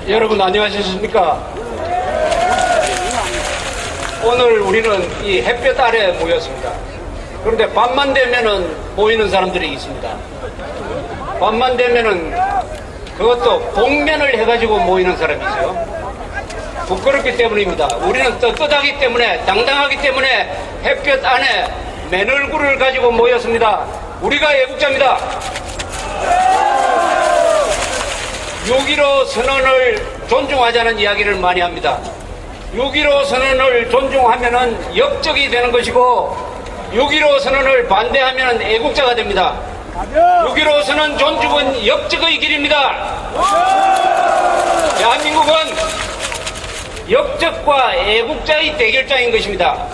여러분 안녕하셨습니까? 오늘 우리는 이 햇볕 아래 모였습니다. 그런데 밤만 되면은 모이는 사람들이 있습니다. 밤만 되면은 그것도 복면을 해가지고 모이는 사람이 있어요. 부끄럽기 때문입니다. 우리는 떳떳하기 때문에, 당당하기 때문에 햇볕 안에 맨 얼굴을 가지고 모였습니다. 우리가 애국자입니다. 6.15 선언을 존중하자는 이야기를 많이 합니다. 6.15 선언을 존중하면은 역적이 되는 것이고 6.15 선언을 반대하면 애국자가 됩니다. 6.15 선언 존중은 역적의 길입니다. 대한민국은 역적과 애국자의 대결장인 것입니다.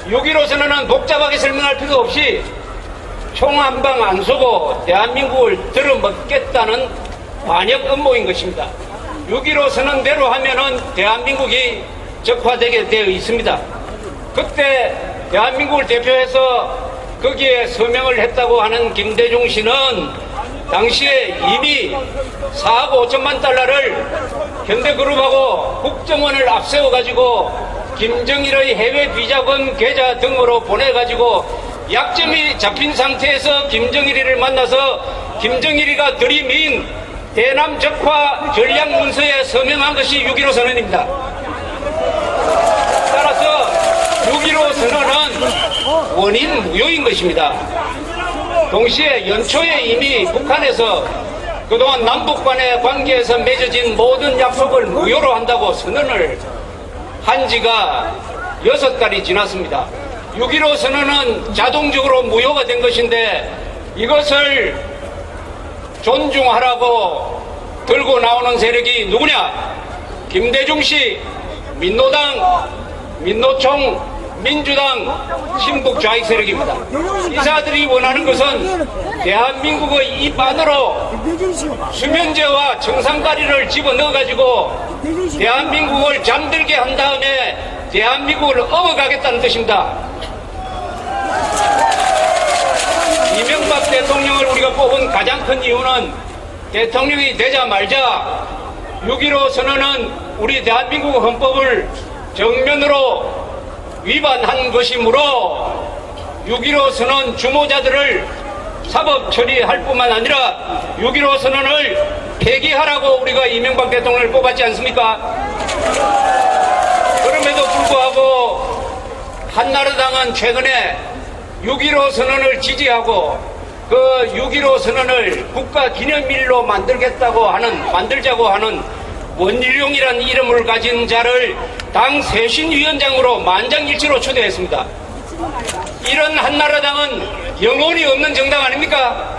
6.15 선언은 복잡하게 설명할 필요 없이 총 한 방 안 쏘고 대한민국을 들어먹겠다는 반역 음모인 것입니다. 6.15 선언대로 하면은 대한민국이 적화되게 되어 있습니다. 그때 대한민국을 대표해서 거기에 서명을 했다고 하는 김대중 씨는 당시에 이미 4억 5천만 달러를 현대그룹하고 국정원을 앞세워가지고 김정일의 해외 비자금 계좌 등으로 보내가지고 약점이 잡힌 상태에서 김정일이를 만나서 김정일이가 들이민 대남 적화 전략 문서에 서명한 것이 6.15 선언입니다. 따라서 6.15 선언은 원인 무효인 것입니다. 동시에 연초에 이미 북한에서 그동안 남북 간의 관계에서 맺어진 모든 약속을 무효로 한다고 선언을 한 지가 6달이 지났습니다. 6.15 선언은 자동적으로 무효가 된 것인데 이것을 존중하라고 들고 나오는 세력이 누구냐? 김대중 씨, 민노당, 민노총, 민주당, 신북 좌익 세력입니다. 이사들이 원하는 것은 대한민국의 입 안으로 수면제와 청산가리를 집어넣어가지고 대한민국을 잠들게 한 다음에 대한민국을 업어가겠다는 뜻입니다. 이명박 대통령을 우리가 뽑은 가장 큰 이유는 대통령이 되자마자 6.15 선언은 우리 대한민국 헌법을 정면으로 위반한 것이므로 6.15 선언 주모자들을 사법 처리할 뿐만 아니라 6.15 선언을 폐기하라고 우리가 이명박 대통령을 뽑았지 않습니까? 그럼에도 불구하고 한나라당은 최근에 6.15 선언을 지지하고 그 6.15 선언을 국가기념일로 만들자고 하는 원일용이라는 이름을 가진 자를 당 쇄신위원장으로 만장일치로 초대했습니다. 이런 한나라당은 영혼이 없는 정당 아닙니까?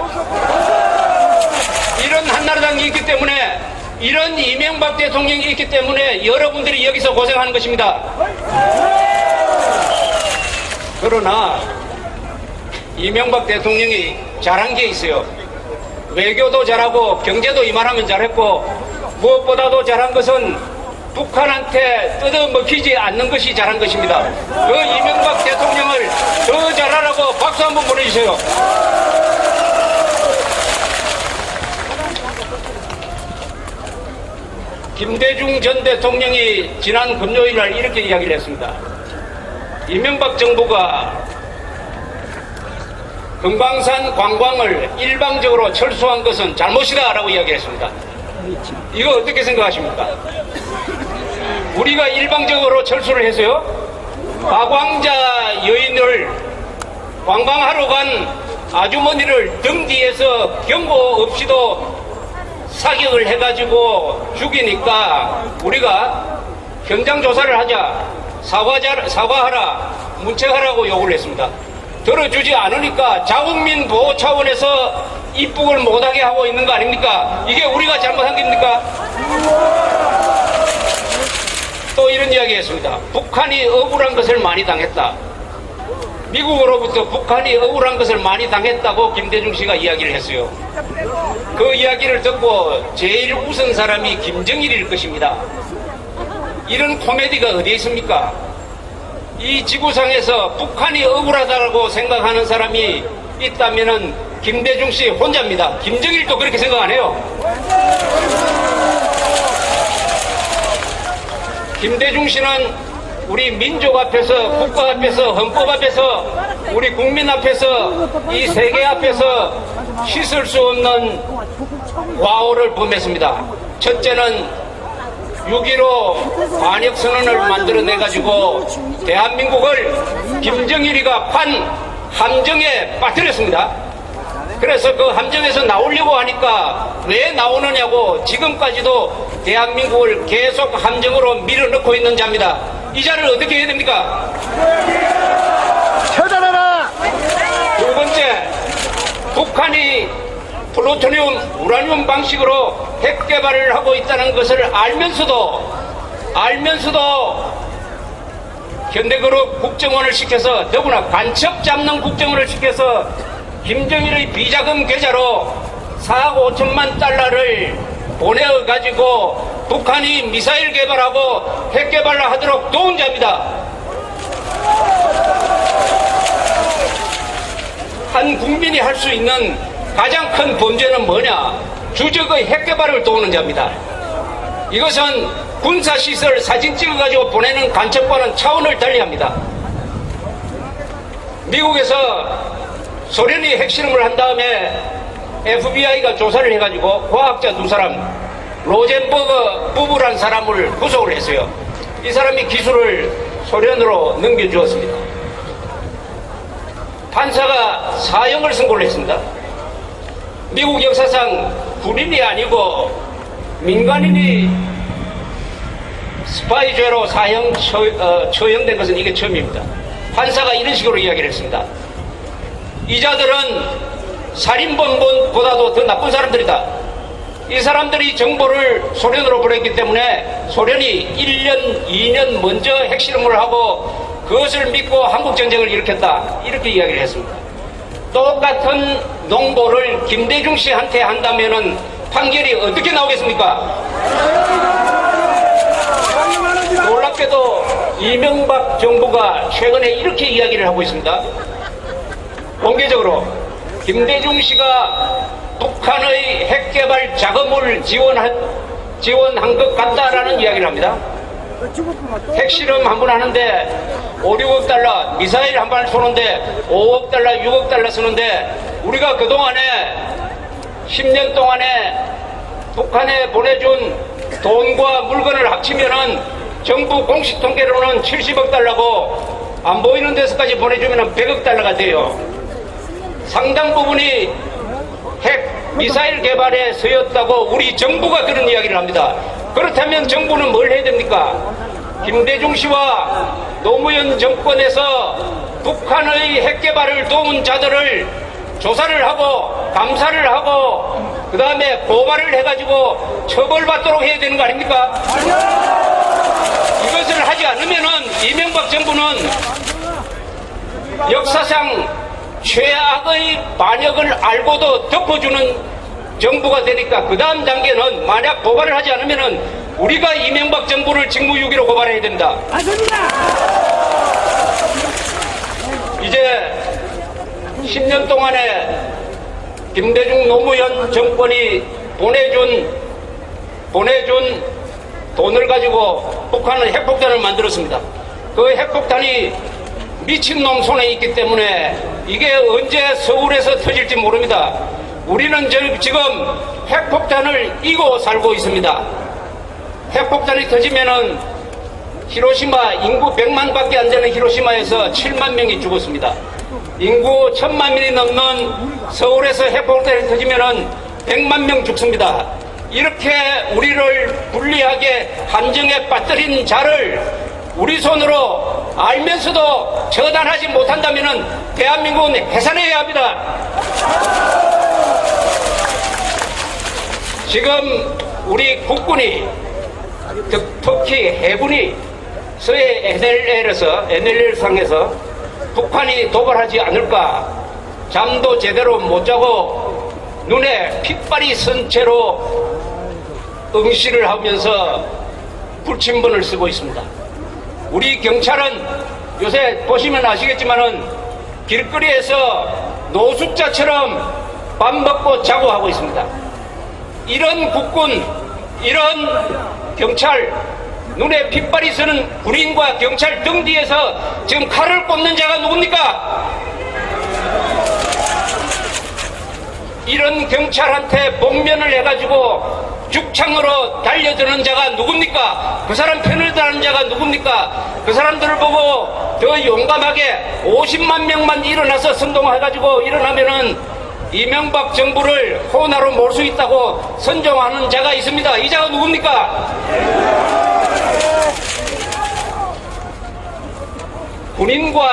이런 한나라당이 있기 때문에, 이런 이명박 대통령이 있기 때문에 여러분들이 여기서 고생하는 것입니다. 그러나 이명박 대통령이 잘한 게 있어요. 외교도 잘하고 경제도 이만하면 잘했고 무엇보다도 잘한 것은 북한한테 뜯어먹히지 않는 것이 잘한 것입니다. 그 이명박 대통령을 더 잘하라고 박수 한번 보내주세요. 김대중 전 대통령이 지난 금요일 날 이렇게 이야기를 했습니다. 이명박 정부가 금강산 관광을 일방적으로 철수한 것은 잘못이다 라고 이야기했습니다. 이거 어떻게 생각하십니까? 우리가 일방적으로 철수를 해서요, 가광자 여인을 관광하러 간 아주머니를 등 뒤에서 경고 없이도 사격을 해가지고 죽이니까 우리가 현장 조사를 하자, 사과하라, 문책하라고 요구를 했습니다. 들어주지 않으니까 자국민 보호 차원에서 입국을 못하게 하고 있는 거 아닙니까? 이게 우리가 잘못한 겁니까? 또 이런 이야기 했습니다. 북한이 억울한 것을 많이 당했다. 미국으로부터 북한이 억울한 것을 많이 당했다고 김대중 씨가 이야기를 했어요. 그 이야기를 듣고 제일 웃은 사람이 김정일일 것입니다. 이런 코미디가 어디에 있습니까? 이 지구상에서 북한이 억울하다고 생각하는 사람이 있다면은 김대중 씨 혼자입니다. 김정일도 그렇게 생각 안 해요. 김대중 씨는 우리 민족 앞에서, 국가 앞에서, 헌법 앞에서, 우리 국민 앞에서, 이 세계 앞에서 씻을 수 없는 과오를 범했습니다. 첫째는 6.15 반역선언을 만들어내가지고 대한민국을 김정일이가 판 함정에 빠뜨렸습니다. 그래서 그 함정에서 나오려고 하니까 왜 나오느냐고 지금까지도 대한민국을 계속 함정으로 밀어넣고 있는 자입니다. 이 자를 어떻게 해야 됩니까? 처단하라! 두 번째, 북한이 플루토늄, 우라늄 방식으로 핵 개발을 하고 있다는 것을 알면서도 현대그룹 국정원을 시켜서, 더구나 간첩 잡는 국정원을 시켜서 김정일의 비자금 계좌로 4억 5천만 달러를 보내어가지고 북한이 미사일 개발하고 핵 개발을 하도록 도운 자입니다. 한 국민이 할 수 있는 가장 큰 범죄는 뭐냐? 주적의 핵 개발을 도우는 자입니다. 이것은 군사시설 사진 찍어가지고 보내는 간첩과는 차원을 달리합니다. 미국에서 소련이 핵실험을 한 다음에 FBI가 조사를 해가지고 과학자 두 사람, 로젠버그 부부란 사람을 구속을 했어요. 이 사람이 기술을 소련으로 넘겨주었습니다. 판사가 사형을 선고를 했습니다. 미국 역사상 군인이 아니고 민간인이 스파이죄로 사형 처형된 것은 이게 처음입니다. 판사가 이런 식으로 이야기를 했습니다. 이 자들은 살인범보다도 더 나쁜 사람들이다. 이 사람들이 정보를 소련으로 보냈기 때문에 소련이 1년, 2년 먼저 핵실험을 하고 그것을 믿고 한국전쟁을 일으켰다. 이렇게 이야기를 했습니다. 똑같은 농보를 김대중 씨한테 한다면은 판결이 어떻게 나오겠습니까? 놀랍게도 이명박 정부가 최근에 이렇게 이야기를 하고 있습니다. 공개적으로 김대중 씨가 북한의 핵개발 자금을 지원한 것 같다라는 이야기를 합니다. 핵실험 한 번 하는데 5, 6억 달러, 미사일 한 발 쏘는데 5억 달러, 6억 달러 쓰는데 우리가 그동안에 10년 동안에 북한에 보내준 돈과 물건을 합치면은 정부 공식 통계로는 70억 달러고 안 보이는 데서까지 보내주면 100억 달러가 돼요. 상당 부분이 핵 미사일 개발에 쓰였다고 우리 정부가 그런 이야기를 합니다. 그렇다면 정부는 뭘 해야 됩니까? 김대중 씨와 노무현 정권에서 북한의 핵 개발을 도운 자들을 조사를 하고 감사를 하고 그 다음에 고발을 해가지고 처벌받도록 해야 되는 거 아닙니까? 이것을 하지 않으면은 이명박 정부는 역사상 최악의 반역을 알고도 덮어주는 정부가 되니까 그 다음 단계는 만약 고발을 하지 않으면은 우리가 이명박 정부를 직무유기로 고발해야 됩니다. 맞습니다. 이제 10년 동안에 김대중 노무현 정권이 보내준 돈을 가지고 북한은 핵폭탄을 만들었습니다. 그 핵폭탄이 미친놈 손에 있기 때문에 이게 언제 서울에서 터질지 모릅니다. 우리는 지금 핵폭탄을 이고 살고 있습니다. 핵폭탄이 터지면은 히로시마 인구 100만 밖에 안 되는 히로시마에서 7만 명이 죽었습니다. 인구 1000만 명이 넘는 서울에서 핵폭탄이 터지면은 100만 명 죽습니다. 이렇게 우리를 불리하게 함정에 빠뜨린 자를 우리 손으로 알면서도 처단하지 못한다면은 대한민국은 해산해야 합니다. 지금 우리 국군이 특히 해군이 서해 NLL상에서 북한이 도발하지 않을까 잠도 제대로 못 자고 눈에 핏발이 선 채로 응시를 하면서 불침번을 쓰고 있습니다. 우리 경찰은 요새 보시면 아시겠지만은 길거리에서 노숙자처럼 밥 먹고 자고 하고 있습니다. 이런 국군, 이런 경찰, 눈에 핏발이 서는 군인과 경찰 등 뒤에서 지금 칼을 꼽는 자가 누굽니까? 이런 경찰한테 복면을 해가지고 죽창으로 달려드는 자가 누굽니까? 그 사람 편을 다는 자가 누굽니까? 그 사람들을 보고 더 용감하게 50만 명만 일어나서 선동해가지고 일어나면은 이명박 정부를 호나로 몰 수 있다고 선정하는 자가 있습니다. 이 자가 누굽니까? 군인과